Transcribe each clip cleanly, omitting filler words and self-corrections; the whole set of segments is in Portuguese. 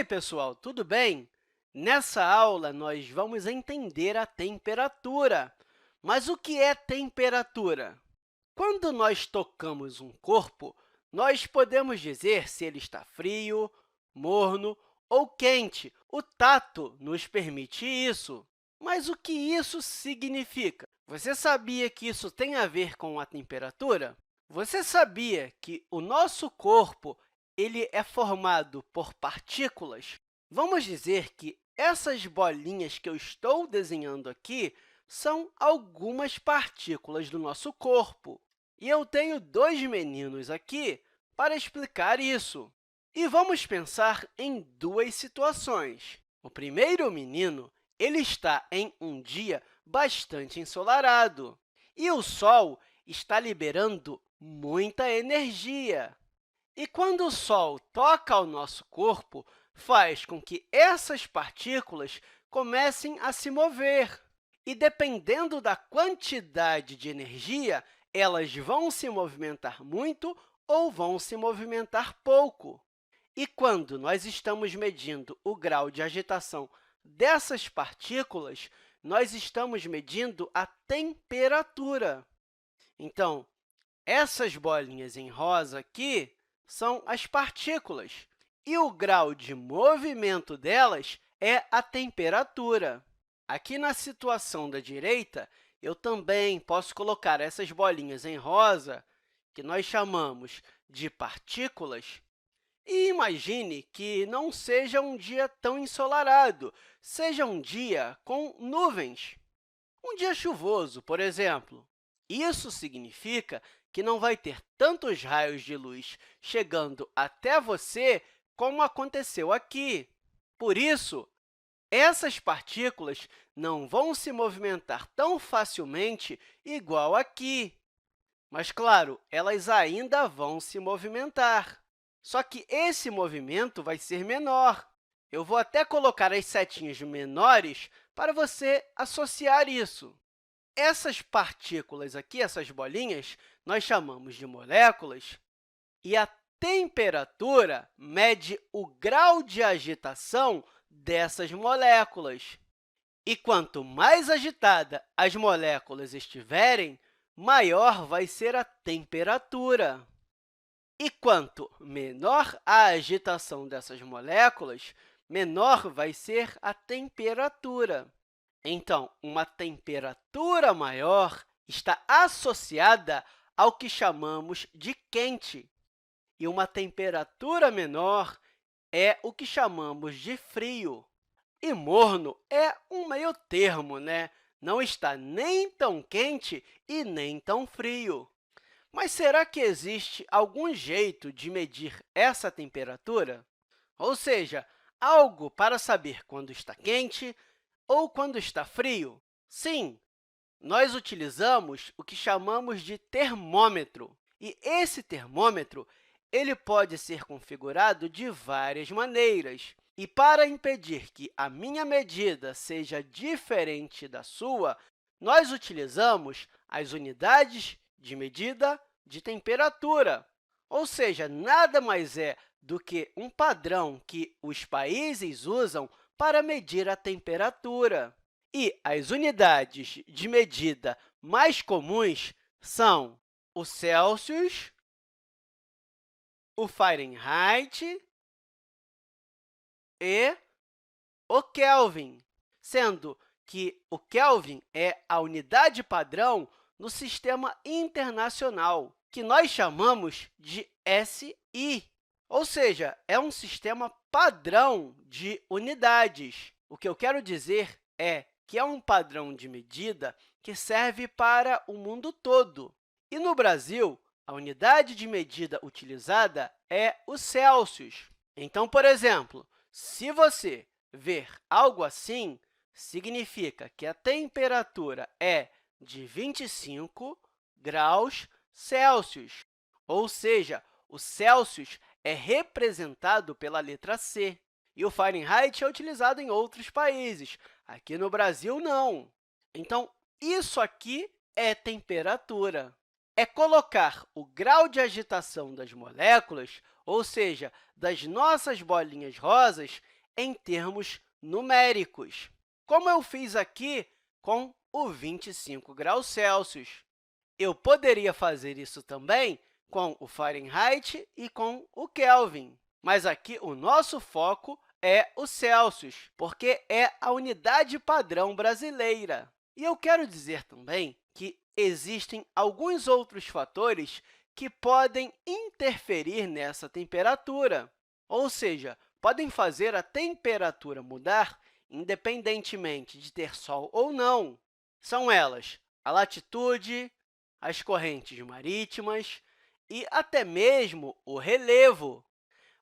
aí, pessoal, tudo bem? Nessa aula, nós vamos entender a temperatura. Mas o que é temperatura? Quando nós tocamos um corpo, nós podemos dizer se ele está frio, morno ou quente. O tato nos permite isso. Mas o que isso significa? Você sabia que isso tem a ver com a temperatura? Você sabia que o nosso corpo ele é formado por partículas? Vamos dizer que essas bolinhas que eu estou desenhando aqui são algumas partículas do nosso corpo. E eu tenho dois meninos aqui para explicar isso. E vamos pensar em duas situações. O primeiro menino ele está em um dia bastante ensolarado e o Sol está liberando muita energia. E quando o Sol toca ao nosso corpo, faz com que essas partículas comecem a se mover. E, dependendo da quantidade de energia, elas vão se movimentar muito ou vão se movimentar pouco. E quando nós estamos medindo o grau de agitação dessas partículas, nós estamos medindo a temperatura. Então, essas bolinhas em rosa aqui são as partículas, e o grau de movimento delas é a temperatura. Aqui na situação da direita, eu também posso colocar essas bolinhas em rosa, que nós chamamos de partículas, e imagine que não seja um dia tão ensolarado, seja um dia com nuvens, um dia chuvoso, por exemplo. Isso significa que não vai ter tantos raios de luz chegando até você como aconteceu aqui. Por isso, essas partículas não vão se movimentar tão facilmente igual aqui. Mas, claro, elas ainda vão se movimentar. Só que esse movimento vai ser menor. Eu vou até colocar as setinhas menores para você associar isso. Essas partículas aqui, essas bolinhas, nós chamamos de moléculas, e a temperatura mede o grau de agitação dessas moléculas. E quanto mais agitada as moléculas estiverem, maior vai ser a temperatura. E quanto menor a agitação dessas moléculas, menor vai ser a temperatura. Então, uma temperatura maior está associada ao que chamamos de quente, e uma temperatura menor é o que chamamos de frio. E morno é um meio-termo, né? Não está nem tão quente e nem tão frio. Mas será que existe algum jeito de medir essa temperatura? Ou seja, algo para saber quando está quente ou quando está frio? Sim, nós utilizamos o que chamamos de termômetro. E esse termômetro ele pode ser configurado de várias maneiras. E para impedir que a minha medida seja diferente da sua, nós utilizamos as unidades de medida de temperatura, ou seja, nada mais é do que um padrão que os países usam para medir a temperatura. E as unidades de medida mais comuns são o Celsius, o Fahrenheit e o Kelvin, sendo que o Kelvin é a unidade padrão no sistema internacional, que nós chamamos de SI, ou seja, é um sistema padrão de unidades. O que eu quero dizer é que é um padrão de medida que serve para o mundo todo. E no Brasil, a unidade de medida utilizada é o Celsius. Então, por exemplo, se você ver algo assim, significa que a temperatura é de 25 graus Celsius, ou seja, o Celsius é representado pela letra C, e o Fahrenheit é utilizado em outros países. Aqui no Brasil, não. Então, isso aqui é temperatura. É colocar o grau de agitação das moléculas ou seja, das nossas bolinhas rosas em termos numéricos, como eu fiz aqui com o 25 graus Celsius. Eu poderia fazer isso também com o Fahrenheit e com o Kelvin, mas aqui o nosso foco é o Celsius, porque é a unidade padrão brasileira. E eu quero dizer também que existem alguns outros fatores que podem interferir nessa temperatura, ou seja, podem fazer a temperatura mudar independentemente de ter sol ou não. São elas a latitude, as correntes marítimas e até mesmo o relevo.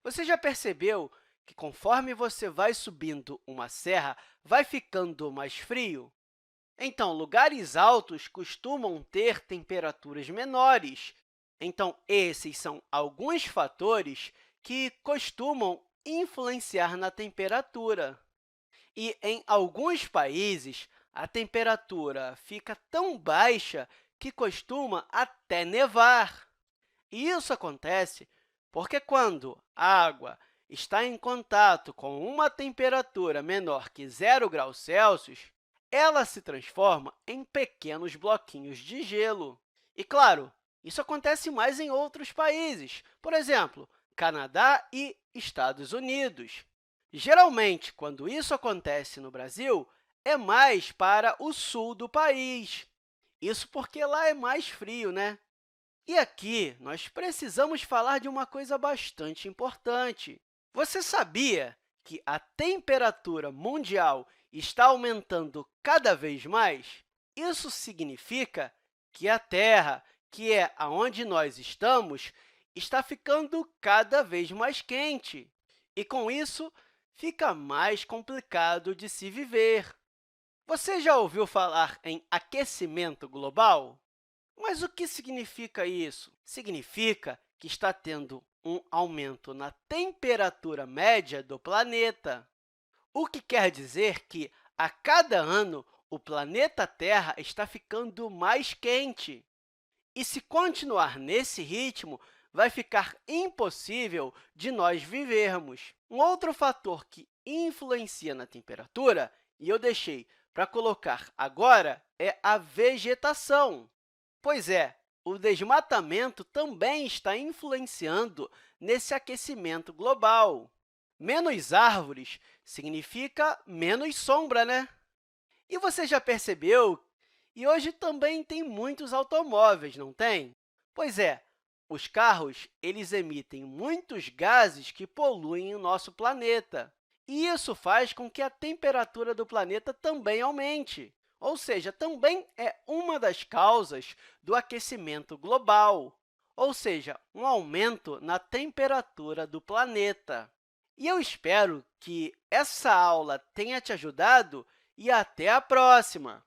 Você já percebeu que, conforme você vai subindo uma serra, vai ficando mais frio? Então, lugares altos costumam ter temperaturas menores. Então, esses são alguns fatores que costumam influenciar na temperatura. E, em alguns países, a temperatura fica tão baixa que costuma até nevar. E isso acontece porque, quando a água está em contato com uma temperatura menor que 0 graus Celsius, ela se transforma em pequenos bloquinhos de gelo. E, claro, isso acontece mais em outros países, por exemplo, Canadá e Estados Unidos. Geralmente, quando isso acontece no Brasil, é mais para o sul do país. Isso porque lá é mais frio, né? E aqui, nós precisamos falar de uma coisa bastante importante. Você sabia que a temperatura mundial está aumentando cada vez mais? Isso significa que a Terra, que é onde nós estamos, está ficando cada vez mais quente. E, com isso, fica mais complicado de se viver. Você já ouviu falar em aquecimento global? Mas o que significa isso? Significa que está tendo um aumento na temperatura média do planeta, o que quer dizer que, a cada ano, o planeta Terra está ficando mais quente. E, se continuar nesse ritmo, vai ficar impossível de nós vivermos. Um outro fator que influencia na temperatura, e eu deixei para colocar agora, é a vegetação. Pois é, o desmatamento também está influenciando nesse aquecimento global. Menos árvores significa menos sombra, né? E você já percebeu? E hoje também tem muitos automóveis, não tem? Pois é, os carros emitem muitos gases que poluem o nosso planeta. E isso faz com que a temperatura do planeta também aumente. Ou seja, também é uma das causas do aquecimento global, ou seja, um aumento na temperatura do planeta. E eu espero que essa aula tenha te ajudado e até a próxima!